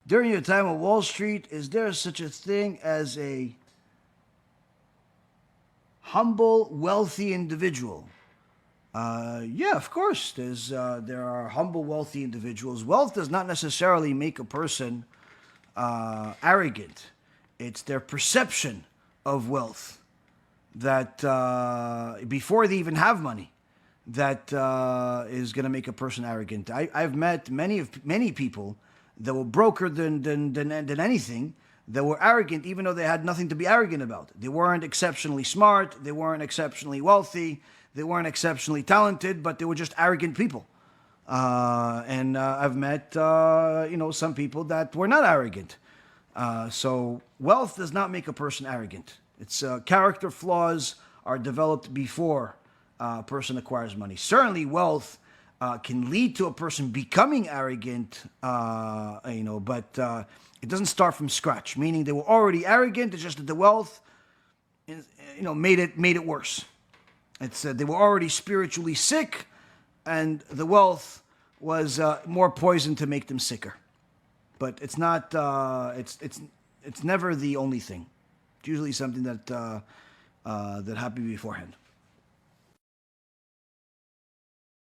During your time on Wall Street, is there such a thing as a humble, wealthy individual? Yeah, of course. There are humble, wealthy individuals. Wealth does not necessarily make a person arrogant. It's their perception of wealth that before they even have money, that is going to make a person arrogant. I've met many people that were broker than anything, that were arrogant even though they had nothing to be arrogant about. They weren't exceptionally smart, they weren't exceptionally wealthy, they weren't exceptionally talented, but they were just arrogant people. And I've met some people that were not arrogant. So wealth does not make a person arrogant. Its character flaws are developed before a person acquires money. Certainly, wealth can lead to a person becoming arrogant, but it doesn't start from scratch. Meaning they were already arrogant. It's just that the wealth, made it worse. It's they were already spiritually sick, and the wealth was more poison to make them sicker. But it's not. It's never the only thing. It's usually something that happened beforehand.